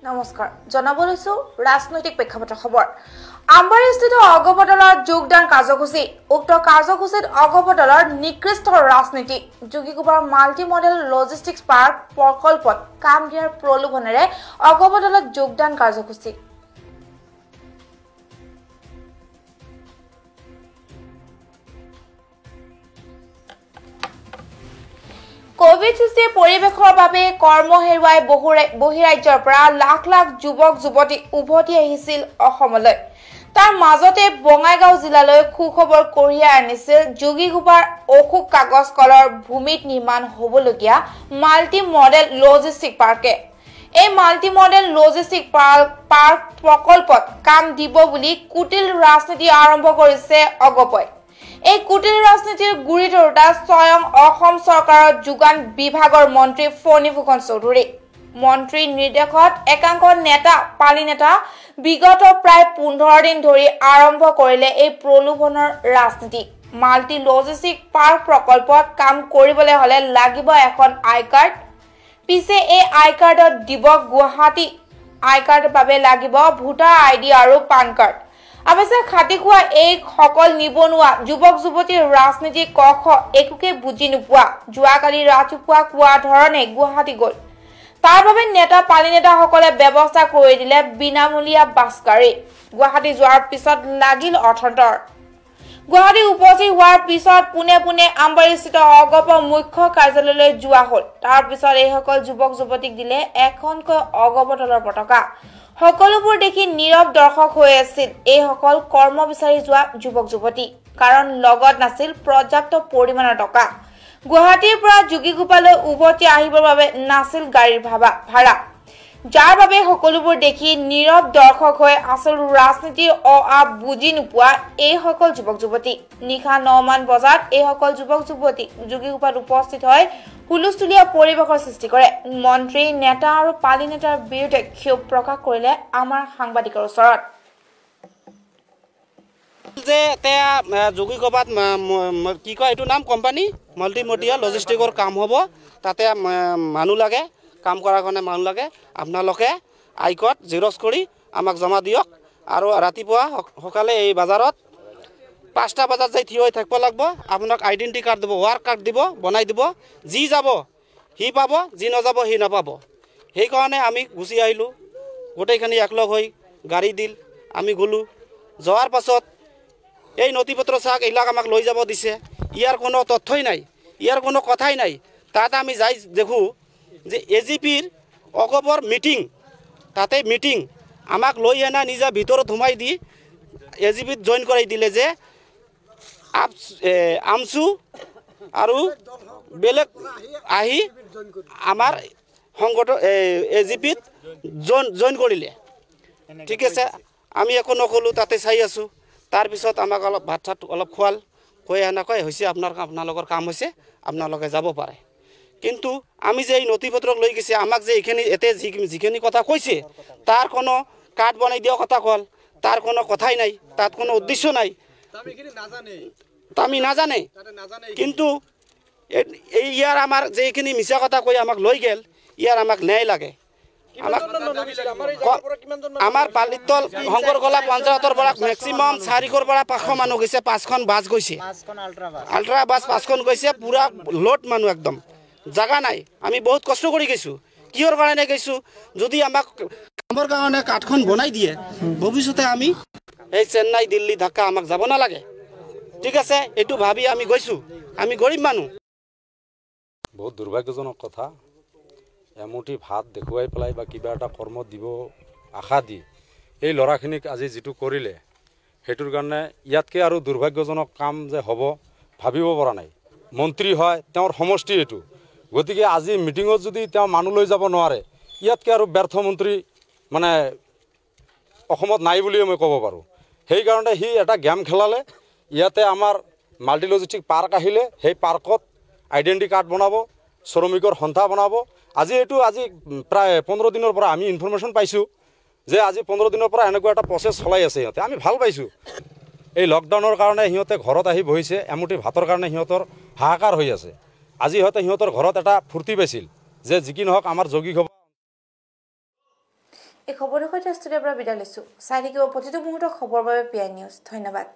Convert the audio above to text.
নমস্কাৰ জনাবলৈছো ৰাজনৈতিক প্ৰেক্ষাপটৰ খবৰ আমবাৰীস্থিত অগপদলৰ যোগদান কাৰ্যসূচী উক্ত কাৰ্যসূচীত অগপদলৰ নিকৃষ্ট ৰাজনীতি যোগীকুপাৰ মাল্টি মডেল লজিষ্টিক্স পাৰ্ক প্ৰকল্পত কাম দিয়াৰ প্ৰলোভনেৰে অগপদলত যোগদান কাৰ্যসূচী কোভিড-19 পৰিৱেশৰ বাবে কৰ্ম হেৰুৱাই বহিৰাজ্যৰ পৰা লাখ লাখ যুৱক যুৱতী উভতি আহিছিল অসমলৈ তাৰ মাজতে বঙাইগাঁও জিলালৈ সুখবৰ কঢ়িয়াই আনিছিল যোগীকুপাৰ অশোক কাগজ কলৰ ভূমিত নিৰ্মাণ হ'বলগীয়া মাল্টি মডেল লজিষ্টিক পাৰ্কে এই মাল্টি মডেল লজিষ্টিক পাৰ্ক প্ৰকল্পত কাম দিব বুলি কুটিল ৰাজনীতি আৰম্ভ কৰিছে অগপই এই কুটিল ৰাজনীতিৰ গুৰি ধৰোঁতা স্বয়ং অসম চৰকাৰৰ যোগান বিভাগৰ মন্ত্ৰী ফণীভূষণ চৌধুৰী মন্ত্ৰীৰ নিৰ্দেশত একাংশ নেতা পালি নেতা বিগত প্ৰায় 15 দিন ধৰি আৰম্ভ কৰিলে এই প্ৰলোভনৰ ৰাজনীতি মাল্টি লজিষ্টিক পাৰ্ক প্ৰকল্পত কাম কৰিবলৈ হলে লাগিব এখন আই কাৰ্ড পিছে এই আই কাৰ্ডত দিব গুৱাহাটী আই কাৰ্ডৰ বাবে লাগিব ভোটাৰ আইডি আৰু পান কাৰ্ড অৱশ্যে খাটি খোৱা এই সকল নিবনুৱা যুৱক যুৱতীৰ ৰাজনীতি কখ একোকে বুজি নোপোৱা যোৱাকালি ৰাতিপুৱা কোৱা ধৰণে গুৱাহাটী গ'ল তাৰ বাবে নেতা পালি নেতাসকলে ব্যৱস্থা কৰি দিলে বিনামূলীয়া বাছ গাড়ী গুৱাহাটী যোৱাৰ পিছত লাগিল অৰ্থন্তৰ গুৱাহাটী উপস্থিত হোৱাৰ পিছত পুনে পুনে আমবাৰীস্থিত অগপ মুখ্য কাৰ্যালয়লৈ যোৱা হ'ল তাৰ পিছত এই সকল যুৱক যুৱতীক দিলে এখনকৈ অগপদলৰ পতাকা সকলোবোৰ দেখি নীৰৱ দৰ্শক হৈ আছিল এই সকল কৰ্ম বিচাৰি যোৱা যুৱক যুৱতী কাৰণ লগত নাছিল পৰ্যাপ্ত পৰিমাণৰ টকা গুৱাহাটীৰ পৰা যোগীকুপালৈ উভতি আহিবৰ বাবে নাছিল গাড়ীৰ ভাড়া যাৰ বাবে সকলোবোৰ দেখি নীৰৱ দৰ্শক হৈ আছিল ৰাজনীতিৰ বুজি নোপোৱা এই সকল যুৱক যুৱতী নিশা 9 মান বজাত এই সকল যুৱক যুৱতী যোগীকুপাত উপস্থিত হয় হুলস্থুলীয়া পৰিৱেশৰ সৃষ্টি কৰে মন্ত্ৰী নেতা আৰু পালি নেতাৰ বিৰুদ্ধে ক্ষোভ প্ৰকাশ কৰিলে আমাৰ সাংবাদিকৰ ওচৰত যে তেয়া যোগীকুপাত কি কয় এইটো নাম কোম্পানী মাল্টি মডিউল লজিষ্টিকৰ কাম হ'ব তাতে মানুহ লাগে কাম কৰাৰ কাৰণে মানুহ লাগে আপোনালোকে আই কাৰ্ড জেৰক্স কৰি আমাক জমা দিয়ক আৰু ৰাতিপুৱা সকালে এই বজাৰত 5টা বজাত যাই থিয় হৈ থাকিব লাগিব আপোনাক আইডেন্টি কাৰ্ড দিব ওয়াৰ্ক কাৰ্ড দিব বনাই দিব যি যাব হি পাব যি নযাব হি নাপাব সেই কাৰণে আমি গুচি আহিলো গোটেইখিনি একলগ হৈ গাড়ী দিল আমি গলো যোৱাৰ পাছত এই নথিপত্ৰ চাক এইলাক আমাক লৈ যাব দিছে ইয়াৰ কোনো তথ্যই নাই ইয়াৰ কোনো কথাই নাই তাত আমি যাই দেখো যে এজিপিৰ অগপৰ মিটিং তাতে মিটিং আমাক লৈ আনা নিজা ভিতৰত সোমাই দি এজিপিত জয়েন কৰাই দিলে যে আমসু আৰু বেলেগ আহি আমাৰ সংগঠন এজিপিত জয়েন কৰিলে ঠিক আছে আমি একো নকলো তাতে চাই আছো তাৰ পিছত আমাক অলপ ভাত চাত অলপ খোৱাল কৈ এনেকৈ হৈছে আপোনালোকৰ কাম হৈছে আপোনালোকে যাব পাৰে কিন্তু আমি যে এই নথিপত্ৰক লৈ গৈছে আমাক যে এইখিনি এতে যিখিনি কথা কৈছে তাৰ কোনো কাৰ্ড বনাই দিয়া কথা কল তাৰ কোনো কথাই নাই তাত কোনো উদ্দেশ্য নাই আমি নাজানে কিন্তু এই ইয়াৰ আমাৰ যে এইখিনি মিছা কথা কৈ আমাক লৈ গেল ইয়াৰ আমাক ন্যায় লাগে আমাৰ পালিতল শংকৰ কলা পঞ্চায়তৰ পৰা মেক্সিমাম 400ৰ পৰা 500 মানুহ গৈছে 5খন বাছ গৈছে আল্ট্ৰা বাছ 5খন গৈছে পুৰা লোড মানুহ একদম জাগা নাই আমি বহুত কষ্ট কৰি গৈছো কিহৰ কাৰণে গৈছো যদি আমাক কামৰ কাৰণে কাঠখন বনাই দিয়ে ভৱিষ্যতে আমি এই চেন্নাই দিল্লী ঢাকা আমাক যাব নালাগে ঠিক আছে এটু ভাবি আমি গৈছো আমি গৰীব মানুহ বহুত দুৰ্ভাগ্যজনক কথা এমুঠি ভাত দেখুৱাই পেলাই বা কিবা এটা কৰ্ম দিব আশা দি এই লৰাখিনিক আজি যেটো কৰিলে হেতুৰ কাৰণে ইয়াতকে আৰু দুৰ্ভাগ্যজনক কাম যে হ'ব ভাবিব পৰা নাই মন্ত্ৰী হয় তেওঁৰ সমষ্টি এটো গতিকে আজি মিটিংত যদি তেওঁ মানুহ লৈ যাব নোৱাৰে ইয়াতকে আৰু ব্যৰ্থ মন্ত্ৰী মানে অসমত নাই বুলি মই ক'ব পাৰো সেই কাৰণে হি এটা গেম খেলালে ইয়াতে আমাৰ মাল্টি লজিষ্টিক পাৰ্ক আহিলে সেই পাৰ্কত আইডেন্টি কাৰ্ড বনাব শ্ৰমিকৰ সন্থা বনাব আজি প্ৰায় 15 দিনৰ পৰা আমি ইনফৰমেশন পাইছো যে আজি 15 দিনৰ পৰা এনেকুৱা এটা প্ৰসেস চলাই আছে ইহঁতে আমি ভাল পাইছো এই লকডাউনৰ কাৰণে ইহঁতে ঘৰত আহি বহিছে এমুঠি ভাতৰ কাৰণে ইহঁতৰ হাহাকাৰ হৈ আছে আজি হয়তো ইহঁতৰ ঘৰত এটা ফুৰ্তি পাইছিল যে যিকি নহওক আমাৰ যোগী এই খবৰৰ সৈতে ষ্টুডিঅ'ৰ পৰা বিদায় লৈছোঁ। চাই থাকিব প্ৰতিটো মুহূৰ্তৰ খবৰৰ বাবে PI নিউজ। ধন্যবাদ।